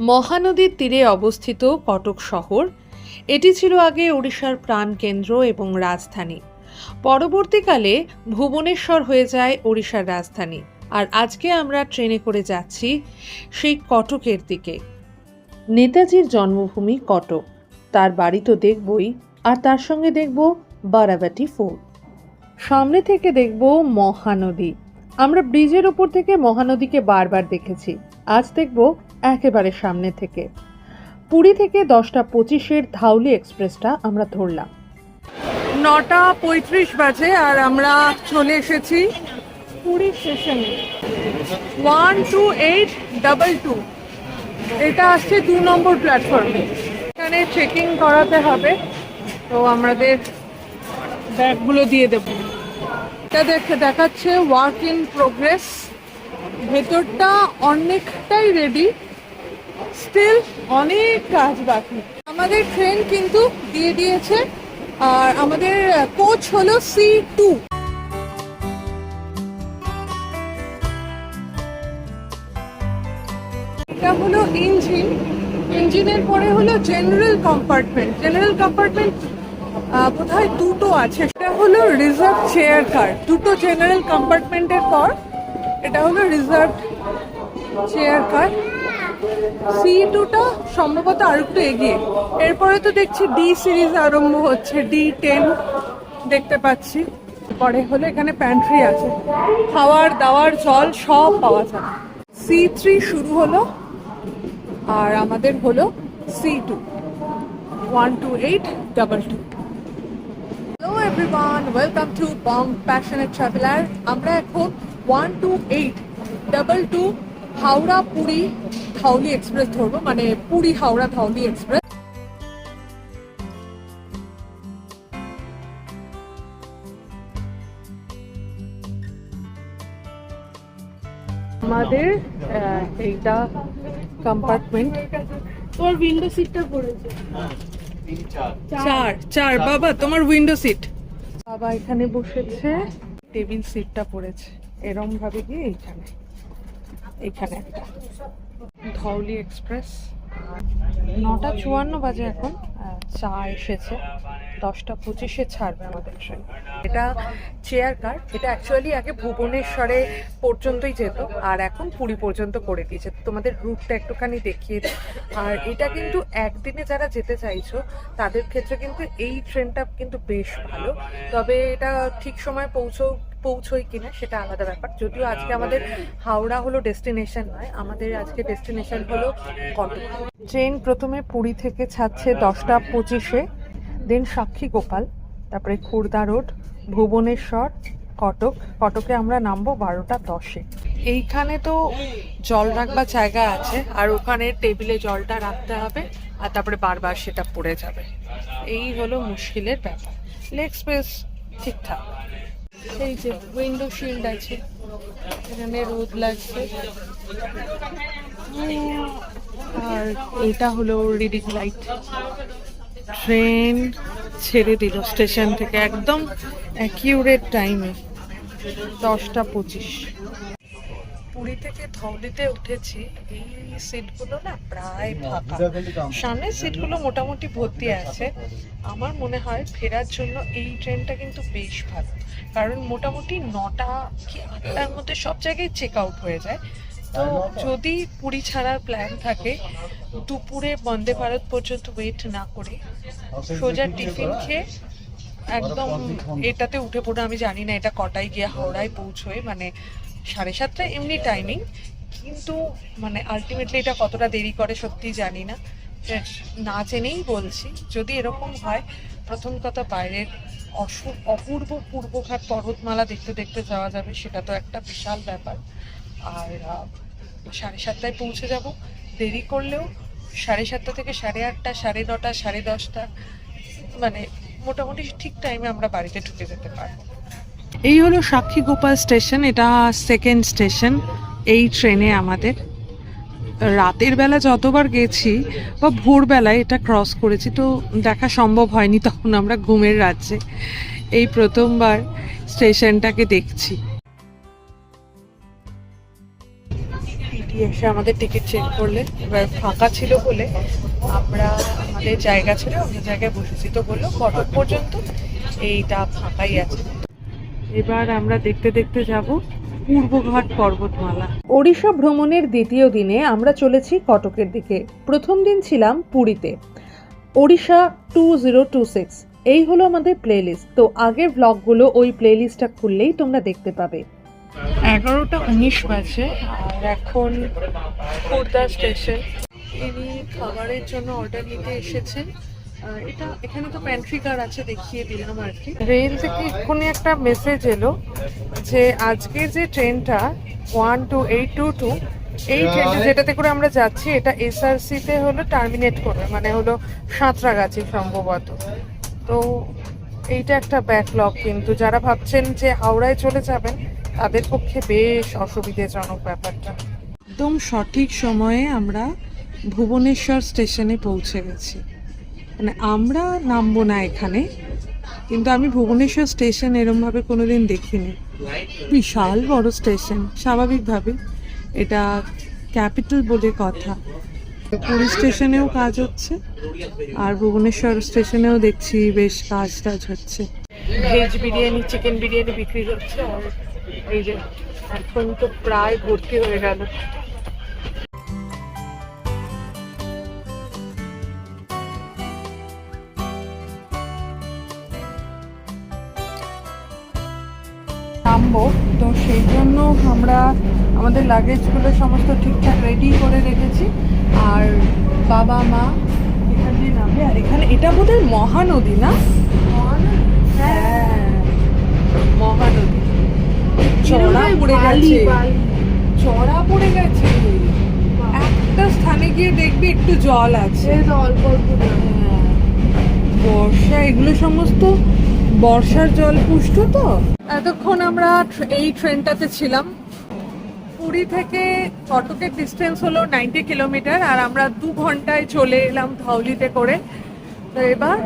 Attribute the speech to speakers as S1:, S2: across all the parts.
S1: মহানদীর তীরে অবস্থিত কটক শহর এটি ছিল আগে ওড়িশার প্রাণকেন্দ্র এবং রাজধানী। পরবর্তীকালে ভুবনেশ্বর হয়ে যায় ওড়িশার রাজধানী। আর আজকে আমরা ট্রেনে করে যাচ্ছি সেই কটকের দিকে। নেতাজির জন্মভূমি কটক, তার বাড়ি তো দেখবই, আর তার সঙ্গে দেখব বারাবাটি ফোর্ট। সামনে থেকে দেখব মহানদী। আমরা ব্রিজের ওপর থেকে মহানদীকে বারবার দেখেছি, আজ দেখব একেবারে সামনে থেকে। পুরী থেকে 10:25 ধাউলি এক্সপ্রেসটা আমরা ধরলাম। 9:35 বাজে আর আমরা চলে এসেছি পুরী স্টেশনে। 12822 এটা আসছে 2 নম্বর প্ল্যাটফর্মে। এখানে চেকিং করাতে হবে, তো আমাদের ব্যাগগুলো দিয়ে দেব। এটা দেখাচ্ছে ওয়ার্ক ইন প্রোগ্রেস। ভেতরটা অনেকটাই রেডি, স্টিল অনেক কাজ বাকি। আমাদের ট্রেন কিন্তু দিয়ে দিয়েছে, আর আমাদের কোচ হলো C2। এটা হলো ইঞ্জিনের পরে হলো জেনারেল কম্পার্টমেন্ট। বোধহয় দুটো আছে। এটা হলো রিজার্ভ চেয়ার কার। দুটো জেনারেল কম্পার্টমেন্টের পর এটা হলো রিজার্ভ চেয়ার কার। C2টা সম্ভবত আর একটু এগিয়ে। এরপরে তো দেখছি D সিরিজ আরম্ভ হচ্ছে, D10 দেখতে পাচ্ছি। পরে হলো এখানে প্যান্ট্রি আছে, খাওয়ার দাওয়ার জল সব পাওয়া যায়। C3 শুরু হলো, আর আমাদের হলো C2 12822। Hello everyone, welcome to Bong passionate traveller. আমরা এখন 12822 হাওড়া পুরী ধাউলি এক্সপ্রেস ধরবো, মানে পুরী হাওড়া ধাউলি এক্সপ্রেস। আমাদের এইটা কম্পার্টমেন্ট।
S2: তোর উইন্ডো সিটটা পড়েছে
S1: চার বাবা, তোমার উইন্ডো সিট। বাবা এখানে বসেছে, টেবিল সিটটা পড়েছে এরম ভাবে গিয়ে এইখানে একটা। ধাউলি এক্সপ্রেস 9:54 বাজে এখন। চা এসেছে, 10:25 ছাড়বে আমাদের ট্রেন। এটা চেয়ার কার। এটা অ্যাকচুয়ালি আগে ভুবনেশ্বরে পর্যন্তই যেত, আর এখন পুরী পর্যন্ত করে দিয়েছে। তোমাদের রুটটা একটুখানি দেখিয়ে দিই। আর এটা কিন্তু একদিনে যারা যেতে চাইছো তাদের ক্ষেত্রে কিন্তু এই ট্রেনটা কিন্তু বেশ ভালো। তবে এটা ঠিক সময় পৌঁছোই কিনা সেটা আলাদা ব্যাপার। যদিও আজকে আমাদের হাওড়া হলো ডেস্টিনেশন নয়, আমাদের আজকে ডেস্টিনেশন হলো কটক। ট্রেন প্রথমে পুরী থেকে ছাড়ছে 10:25, দেন সাক্ষী গোপাল, তারপরে খুর্দা রোড, ভুবনেশ্বর, কটকে আমরা নামবো 12:10। এইখানে তো জল রাখবার জায়গা আছে, আর ওখানে টেবিলে জলটা রাখতে হবে, আর তারপরে বারবার সেটা পড়ে যাবে। এই হলো মুশকিলের ব্যাপার। লেগ স্পেস ঠিকঠাক। এই যে উইন্ডো শিল্ড আছে, এখানে রোদ লাগছে। আর এটা হলো রিডিং লাইট। ট্রেন ছেড়ে দিল স্টেশন থেকে একদম অ্যাকিউরেট টাইমে, 10:25। পুরী থেকে ধাউলিতে উঠেছি। এই সিটগুলো না প্রায় ফাঁকা, সামনের সিটগুলো মোটামুটি ভর্তি আছে। আমার মনে হয় ফেরার জন্য এই ট্রেনটা কিন্তু বেশ ভালো, কারণ মোটামুটি 9টা কি 8টার মধ্যে সব জায়গায় চেক আউট হয়ে যায়। তো যদি পুরী ছাড়ার প্ল্যান থাকে, দুপুরে বন্দে ভারত পর্যন্ত ওয়েট না করে সোজা টিফিন খেয়ে একদম এটাতে উঠে পড়ে। আমি জানি না এটা কটায় গিয়ে হাওড়ায় পৌঁছয়, মানে 7:30 এমনি টাইমিং, কিন্তু মানে আলটিমেটলি এটা কতটা দেরি করে সত্যি জানি না। না জেনেই বলছি, যদি এরকম হয়, প্রথম কথা বাইরের অপূর্ব পূর্বঘাট পর্বতমালা দেখতে দেখতে যাওয়া যাবে, সেটা তো একটা বিশাল ব্যাপার। আর 7:30 পৌঁছে যাব। দেরি করলেও 7:30 থেকে 8:30, 9:30, 10:30, মানে মোটামুটি ঠিক টাইমে আমরা বাড়িতে ঢুকে যেতে পারবো। এই হলো সাক্ষী গোপাল স্টেশন, এটা সেকেন্ড স্টেশন এই ট্রেনে আমাদের। রাতের বেলা যতবার গেছি বা ভোরবেলায় এটা ক্রস করেছি, তো দেখা সম্ভব হয়নি, তখন আমরা ঘুমের রাজ্যে। এই প্রথমবার স্টেশনটাকে দেখছি। এসে আমাদের টিকিট চেক করলেন। এবার ফাঁকা ছিল বলে আমরা আমাদের জায়গা ছেড়ে অন্য জায়গায় বসেছি, তো বললো কটক পর্যন্ত এইটা ফাঁকাই আছে। এবার আমরা দেখতে দেখতে যাব পূর্বঘাট পর্বতমালা। ওড়িশা ভ্রমণের দ্বিতীয় দিনে আমরা চলেছি কটকের দিকে। প্রথম দিন ছিলাম পুরীতে। ওড়িশা 2026 এই হলো আমাদের প্লেলিস্ট। তো আগের ব্লগগুলো ওই প্লেলিস্টটা খুললেই তোমরা দেখতে পাবে। 11:19 বাজে আর এখন খোর্ধা স্টেশন। ইনি খাবারের জন্য অর্ডার নিতে এসেছেন। এটা এখানে তো প্যান্ট্রি কার আছে, দেখিয়ে দিলাম আর কি। রেল থেকে এক্ষুনি একটা মেসেজ এলো যে আজকের যে ট্রেনটা 12822 এই ট্রেনটা যেটাতে করে আমরা যাচ্ছি এটা এসআরসিতে হলো টার্মিনেট করবে, মানে হলো সাঁতরাগাছি সম্ভবত। তো এইটা একটা ব্যাকলগ, কিন্তু যারা ভাবছেন যে হাওড়ায় চলে যাবেন তাদের পক্ষে বেশ অসুবিধাজনক ব্যাপারটা। একদম সঠিক সময়ে আমরা ভুবনেশ্বর স্টেশনে পৌঁছে গেছি। মানে আমরা নামবো না এখানে, কিন্তু আমি ভুবনেশ্বর স্টেশন এরমভাবে কোনোদিন দেখিনি। বিশাল বড় স্টেশন, স্বাভাবিকভাবে এটা ক্যাপিটাল বলে কথা। পুরী স্টেশনেও কাজ হচ্ছে আর ভুবনেশ্বর স্টেশনেও দেখছি বেশ কাজ টাজ হচ্ছে। ভেজ বিরিয়ানি, চিকেন বিরিয়ানি বিক্রি হচ্ছে। আর এই যে এখন তো প্রায় ভর্তি হয়ে গেল। নামবো, তো সেই জন্য আমরা আমাদের লাগেজগুলো সমস্ত ঠিকঠাক রেডি করে রেখেছি। আর বাবা মা এখান দিয়ে নামবে। আর এখানে এটা বোধহয় মহানদী, না? হ্যাঁ, মহানদী। চড়া পড়ে গেছে, চড়া পড়ে গেছে। একটা স্থানে গিয়ে দেখবি একটু জল আছে,
S2: অল্প অল্প।
S1: বর্ষা, এগুলো সমস্ত বর্ষার জল পুষ্ট। তো এতক্ষণ আমরা এই ট্রেনটাতে ছিলাম। পুরী থেকে কটকের ডিস্টেন্স হলো 90 কিলোমিটার আর আমরা 2 ঘন্টায় চলে এলাম ধউলিতে করে। তো এবার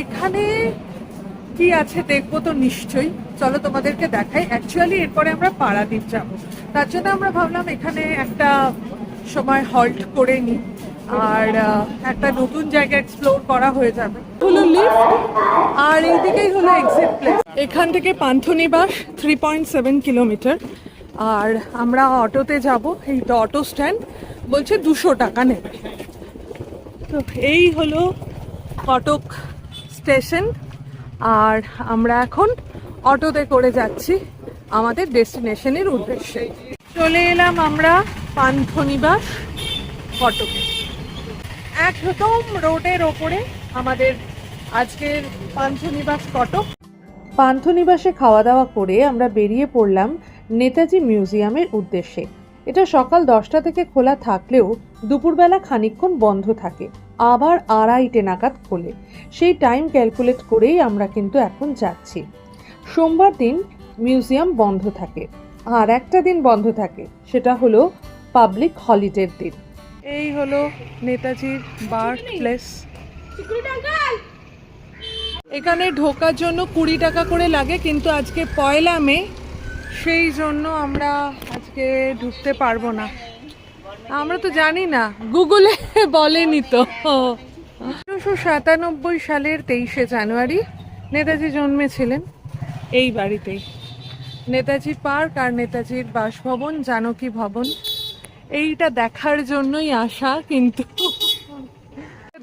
S1: এখানে কি আছে দেখবো তো নিশ্চয়ই। চলো তোমাদেরকে দেখাই। অ্যাকচুয়ালি এরপরে আমরা পারাদ্বীপ যাব, তার জন্য আমরা ভাবলাম এখানে একটা সময় হল্ট করে নিই আর একটা নতুন জায়গা এক্সপ্লোর করা হয়ে যাবে। হলো লিফট আর এইদিকেই হলো এক্সিট প্লেস। এখান থেকে পান্থনিবাস 3.7 কিলোমিটার। আর আমরা অটোতে যাব। এই তো অটো স্ট্যান্ড, বলছে 200 টাকা নেবে। তো এই হলো কটক স্টেশন আর আমরা এখন অটোতে করে যাচ্ছি আমাদের ডেস্টিনেশনের উদ্দেশ্যে। চলে এলাম আমরা পান্থনিবাস কটকে। একদম রোডের ওপরে আমাদের আজকের পান্থনিবাস কটক। পান্থনিবাসে খাওয়া দাওয়া করে আমরা বেরিয়ে পড়লাম নেতাজি মিউজিয়ামের উদ্দেশ্যে। এটা সকাল 10টা থেকে খোলা থাকলেও দুপুরবেলা খানিকক্ষণ বন্ধ থাকে, আবার 2:30 নাগাদ খোলে। সেই টাইম ক্যালকুলেট করেই আমরা কিন্তু এখন যাচ্ছি। সোমবার দিন মিউজিয়াম বন্ধ থাকে আর একটা দিন বন্ধ থাকে, সেটা হলো পাবলিক হলিডের দিন। এই হলো নেতাজির বার্থ প্লেস। এখানে ঢোকার জন্য 20 টাকা করে লাগে, কিন্তু আজকে 1 মে, সেই জন্য আমরা আজকে ঢুকতে পারবো না। আমরা তো জানি না, গুগলে বলেনি তো। 1997 সালের 23শে জানুয়ারি নেতাজি জন্মেছিলেন এই বাড়িতেই। নেতাজি পার্ক আর নেতাজির বাসভবন, জানকী ভবন, এইটা দেখার জন্যই আসা। কিন্তু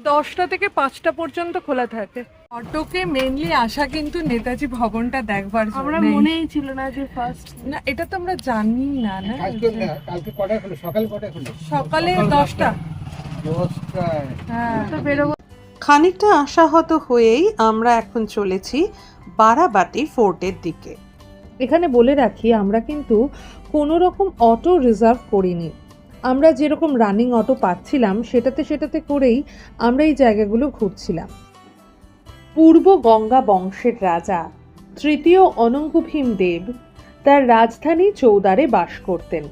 S1: 10টা থেকে 5টা পর্যন্ত খোলা থাকে। অটোকে মেইনলি আসা কিন্তু নেতাজি ভবনটা দেখবার জন্য।
S2: আমরা মনেই ছিল না যে ফার্স্ট,
S1: না এটা তো আমরা জানি না। না
S3: কালকে কটায় হলো? সকালে কটায় হলো?
S1: সকালে 10টা। হ্যাঁ,
S2: তো বেরোবো।
S1: খানিকটা আশাহত হয়েই আমরা এখন চলেছি বারাবাটি ফোর্টের দিকে। এখানে বলে রাখি, আমরা কিন্তু কোনো রকম অটো রিজার্ভ করিনি। আমরা যেরকম রানিং অটো পাচ্ছিলাম সেটাতে করেই আমরা এই জায়গাগুলো ঘুরছিলাম। পূর্ব গঙ্গা বংশের রাজা তৃতীয় অনঙ্গ ভীম দেব তার রাজধানী চৌদারে বাস করতেন।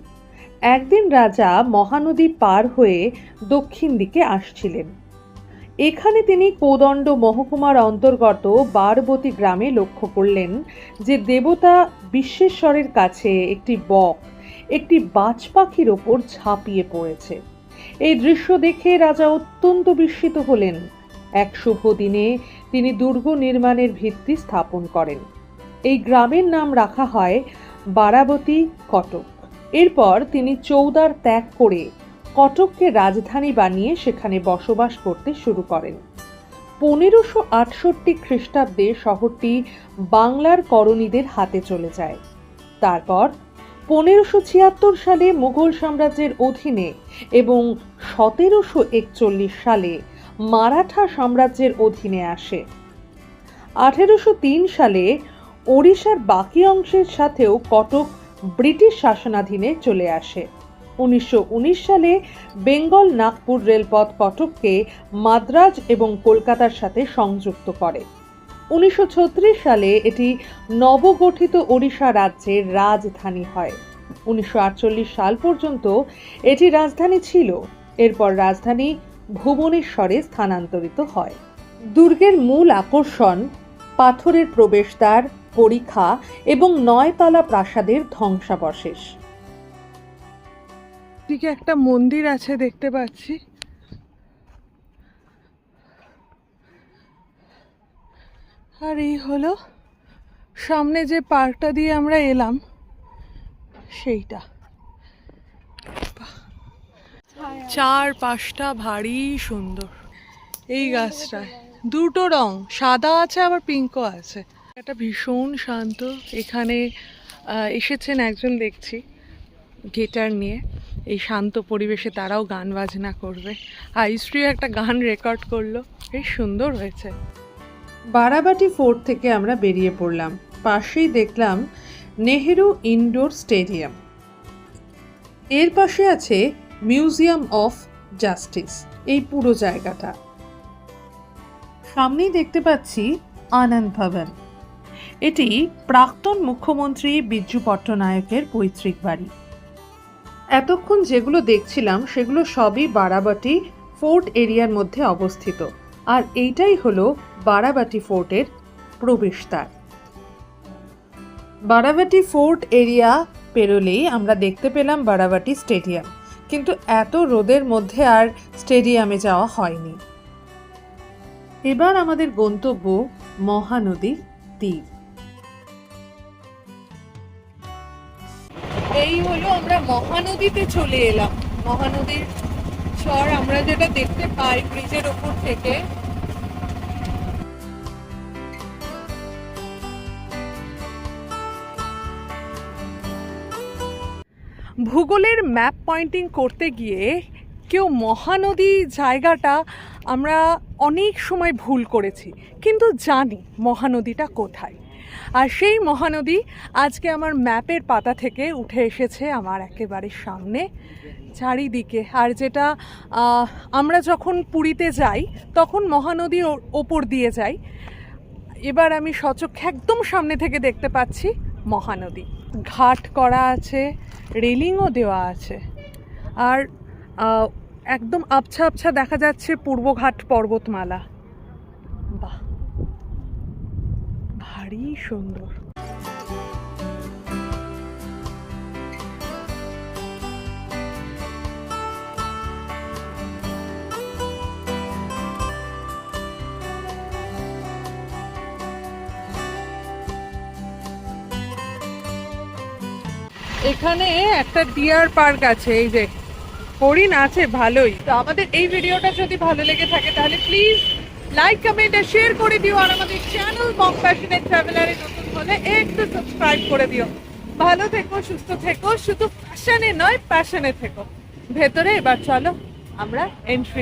S1: একদিন রাজা মহানদী পার হয়ে দক্ষিণ দিকে আসছিলেন। এখানে তিনি কোদণ্ড মহকুমার অন্তর্গত বারবতী গ্রামে লক্ষ্য করলেন যে দেবতা বিশ্বেশ্বরের কাছে একটি বক একটি বাজ পাখির ওপর ঝাঁপিয়ে পড়েছে। এই দৃশ্য দেখে রাজা অত্যন্ত বিস্মিত হলেন। এক শুভ দিনে তিনি দুর্গ নির্মাণের ভিত্তি স্থাপন করেন। এই গ্রামের নাম রাখা হয় বারাবতী কটক। এরপর তিনি চৌদার ত্যাগ করে কটককে রাজধানী বানিয়ে সেখানে বসবাস করতে শুরু করেন। 1568 খ্রিস্টাব্দে শহরটি বাংলার করণীদের হাতে চলে যায়। তারপর 1576 সালে মুঘল সাম্রাজ্যের অধীনে এবং 1741 সালে মারাঠা সাম্রাজ্যের অধীনে আসে। 1803 সালে ওড়িশার বাকি অংশের সাথেও কটক ব্রিটিশ শাসনাধীনে চলে আসে। 1919 সালে বেঙ্গল নাগপুর রেলপথ কটককে মাদ্রাজ এবং কলকাতার সাথে সংযুক্ত করে। 1936 সালে এটি নবগঠিত ওড়িশা রাজ্যের রাজধানী হয়। 1948 সাল পর্যন্ত এটি রাজধানী ছিল। এরপর রাজধানী ভুবনেশ্বরে স্থানান্তরিত হয়। দুর্গের মূল আকর্ষণ পাথরের প্রবেশদ্বার, পরিখা এবং 9তলা প্রাসাদের ধ্বংসাবশেষ।
S2: দিকে একটা মন্দির আছে দেখতে পাচ্ছি। আর এই হলো সামনে যে পার্কটা দিয়ে আমরা এলাম সেইটা। চারপাশটা ভারী সুন্দর। এই গাছটায় দুটো রং, সাদা আছে আবার পিঙ্কও আছে। এটা ভীষণ শান্ত। এখানে এসেছেন একজন দেখছি গিটার নিয়ে। এই শান্ত পরিবেশে তারাও গান বাজনা করবে। আইসশ্রী একটা গান রেকর্ড করলো, বেশ সুন্দর হয়েছে।
S1: বারাবাটি ফোর্ট থেকে আমরা বেরিয়ে পড়লাম। পাশেই দেখলাম নেহেরু ইনডোর স্টেডিয়াম। এর পাশে আছে মিউজিয়াম অফ জাস্টিস। এই পুরো জায়গাটা সামনেই দেখতে পাচ্ছি আনন্দ ভবন। এটি প্রাক্তন মুখ্যমন্ত্রী বিজু পট্টনায়কের পৈতৃক বাড়ি। এতক্ষণ যেগুলো দেখছিলাম সেগুলো সবই বারাবাটি ফোর্ট এরিয়ার মধ্যে অবস্থিত। আর এইটাই হলো বারাবাটি ফোর্টের প্রবেশদ্বার। বারাবাটি ফোর্ট এরিয়া পেরোলেই আমরা দেখতে পেলাম বারাবাটি স্টেডিয়াম, কিন্তু এত রোদের মধ্যে আর স্টেডিয়ামে যাওয়া হয়নি। এবার আমাদের গন্তব্য মহানদীর তীর।
S2: এই হলো আমরা মহানদীতে চলে এলাম। মহানদীর চর আমরা যেটা দেখতে পাই ব্রিজের ওপর থেকে। ভূগোলের ম্যাপ পয়েন্টিং করতে গিয়ে কেউ মহানদী জায়গাটা আমরা অনেক সময় ভুল করেছি, কিন্তু জানি মহানদীটা কোথায়। আর সেই মহানদী আজকে আমার ম্যাপের পাতা থেকে উঠে এসেছে আমার একেবারে সামনে, চারিদিকে। আর যেটা আমরা যখন পুরীতে যাই তখন মহানদীর ওপর দিয়ে যাই। এবার আমি সচক্ষে একদম সামনে থেকে দেখতে পাচ্ছি মহানদী। ঘাট করা আছে, রেলিংও দেওয়া আছে। আর একদম আবছা আবছা দেখা যাচ্ছে পূর্বঘাট পর্বতমালা। বাহ, ভারী সুন্দর। এখানে একটা ডিয়ার পার্ক আছে, এই যে হরিণ আছে ভালোই। তো আমাদের এই ভিডিওটা যদি ভালো লেগে থাকে তাহলে প্লিজ লাইক, কমেন্ট আর শেয়ার করে দিও। আর আমাদের চ্যানেল মম প্যাশনেট ট্রাভেলারে নতুন হলে একটু সাবস্ক্রাইব করে দিও। ভালো থেকো, সুস্থ থেকো, শুধু ফ্যাশনে নয় প্যাশনে থেকো। ভেতরে এবার চলো আমরা এন্ট্রি